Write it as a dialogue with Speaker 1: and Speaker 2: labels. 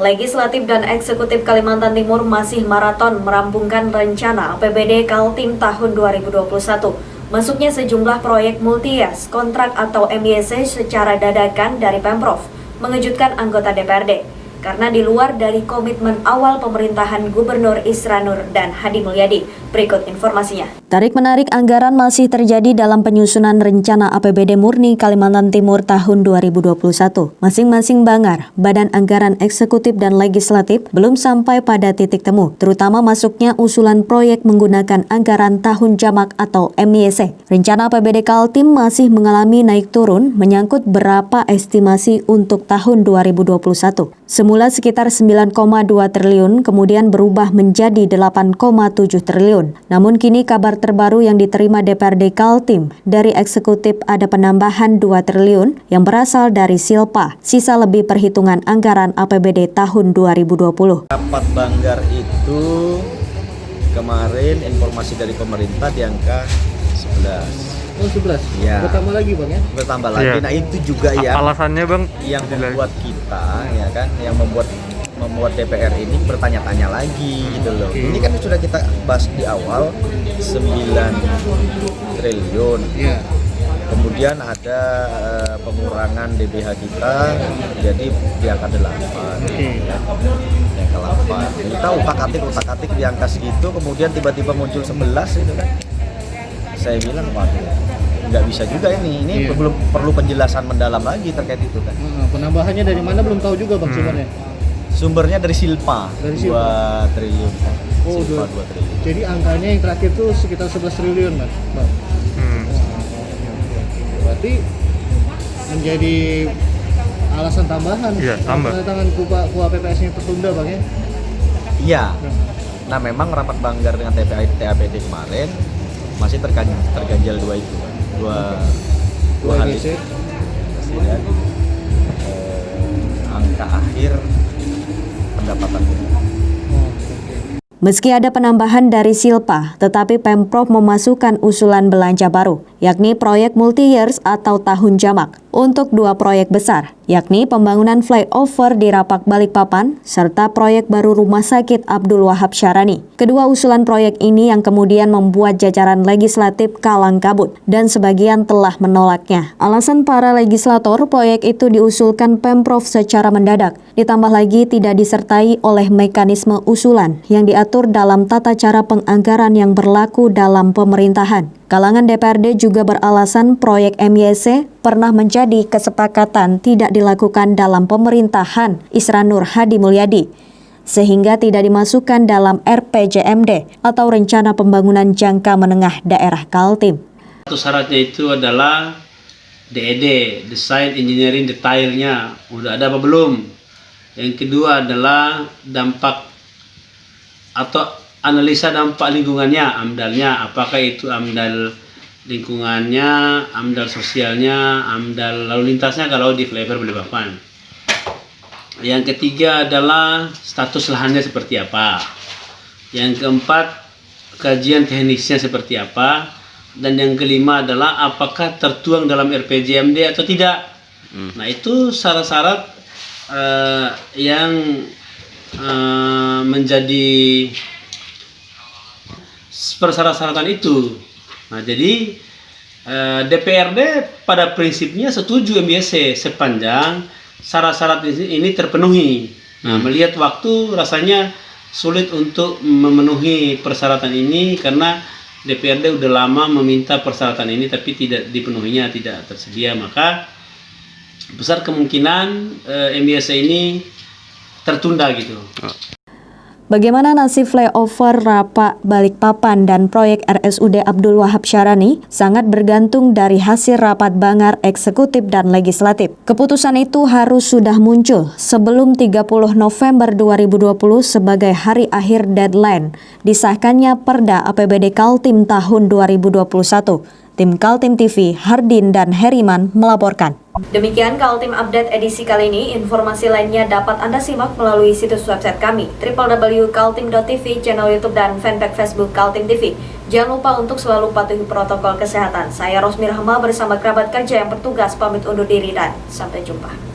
Speaker 1: Legislatif dan Eksekutif Kalimantan Timur masih maraton merampungkan rencana APBD Kaltim tahun 2021. Masuknya sejumlah proyek multi-years kontrak atau MYC secara dadakan dari Pemprov mengejutkan anggota DPRD karena di luar dari komitmen awal pemerintahan Gubernur Isra Nur dan Hadi Mulyadi. Berikut informasinya. Tarik-menarik anggaran masih terjadi dalam penyusunan rencana APBD murni Kalimantan Timur tahun 2021. Masing-masing banggar, Badan Anggaran Eksekutif dan Legislatif belum sampai pada titik temu, terutama masuknya usulan proyek menggunakan anggaran tahun jamak atau MYC. Rencana APBD Kaltim masih mengalami naik turun menyangkut berapa estimasi untuk tahun 2021. Semula sekitar 9,2 triliun, kemudian berubah menjadi 8,7 triliun. Namun kini kabar terbaru yang diterima DPRD Kaltim dari eksekutif ada penambahan 2 triliun yang berasal dari Silpa. Sisa lebih perhitungan anggaran APBD tahun 2020.
Speaker 2: Rapat banggar itu kemarin informasi dari pemerintah di angka 11.
Speaker 3: Oh 11?
Speaker 2: Ya.
Speaker 3: Bertambah lagi Bang ya?
Speaker 2: Bertambah lagi.
Speaker 4: Ya.
Speaker 2: Nah itu juga ya.
Speaker 4: Alasannya Bang?
Speaker 2: Yang membuat kita ya kan, yang membuat DPR ini bertanya-tanya lagi gitu loh. Ini kan sudah kita bahas di awal 9 triliun.
Speaker 3: Iya.
Speaker 2: Kemudian ada pengurangan DBH kita jadi di angka 8. Di angka 8. Kita utak-atik di angka segitu, kemudian tiba-tiba muncul 11 itu kan. Saya bilang waduh, nggak bisa juga ini belum perlu penjelasan mendalam lagi terkait itu kan.
Speaker 3: Penambahannya dari mana belum tahu juga Bang sumbernya.
Speaker 2: Sumbernya dari Silpa, 2 triliun.
Speaker 3: Oh,
Speaker 2: Silpa 2 triliun.
Speaker 3: Jadi angkanya yang terakhir tuh sekitar 11 triliun Bang. Berarti menjadi alasan tambahan.
Speaker 4: Iya, tambah.
Speaker 3: Tangan KUA PPS-nya tertunda Bang ya.
Speaker 2: Iya. Nah memang rapat banggar dengan TAPD kemarin masih terganjal dua itu, dua hal itu. Dan angka akhir pendapatan.
Speaker 1: Meski ada penambahan dari Silpa, tetapi Pemprov memasukkan usulan belanja baru, yakni proyek multi-years atau tahun jamak, untuk 2 proyek besar, yakni pembangunan flyover di Rapak Balikpapan, serta proyek baru Rumah Sakit Abdul Wahab Syarani. Kedua usulan proyek ini yang kemudian membuat jajaran legislatif kalang kabut, dan sebagian telah menolaknya. Alasan para legislator, proyek itu diusulkan Pemprov secara mendadak, ditambah lagi tidak disertai oleh mekanisme usulan yang diatur dalam tata cara penganggaran yang berlaku dalam pemerintahan. Kalangan DPRD juga beralasan proyek MYC pernah menjadi kesepakatan tidak dilakukan dalam pemerintahan Isra Nur Hadi Mulyadi, sehingga tidak dimasukkan dalam RPJMD atau Rencana Pembangunan Jangka Menengah Daerah Kaltim.
Speaker 5: Satu syaratnya itu adalah DED, Design Engineering Detailnya, udah ada apa belum? Yang kedua adalah dampak atau analisa dampak lingkungannya, AMDAL-nya, apakah itu AMDAL lingkungannya, AMDAL sosialnya, AMDAL lalu lintasnya kalau di flyover Balikpapan. Yang ketiga adalah status lahannya seperti apa. Yang keempat, kajian teknisnya seperti apa. Dan yang kelima adalah apakah tertuang dalam RPJMD atau tidak. Nah itu syarat-syarat yang menjadi persyarat-syaratan itu. Nah jadi DPRD pada prinsipnya setuju MYC sepanjang syarat-syarat ini terpenuhi. Nah melihat waktu rasanya sulit untuk memenuhi persyaratan ini karena DPRD udah lama meminta persyaratan ini tapi tidak dipenuhinya, tidak tersedia, maka besar kemungkinan MYC ini tertunda gitu.
Speaker 1: Bagaimana nasib flyover Rapak Balikpapan dan proyek RSUD Abdul Wahab Syarani sangat bergantung dari hasil rapat banggar eksekutif dan legislatif. Keputusan itu harus sudah muncul sebelum 30 November 2020 sebagai hari akhir deadline disahkannya Perda APBD Kaltim tahun 2021. Tim Kaltim TV, Hardin dan Heriman melaporkan. Demikian Kaltim Update edisi kali ini. Informasi lainnya dapat Anda simak melalui situs website kami www.kaltim.tv, channel YouTube dan fanpage Facebook Kaltim TV. Jangan lupa untuk selalu patuhi protokol kesehatan. Saya Rosmi Rahma bersama kerabat kerja yang bertugas pamit undur diri dan sampai jumpa.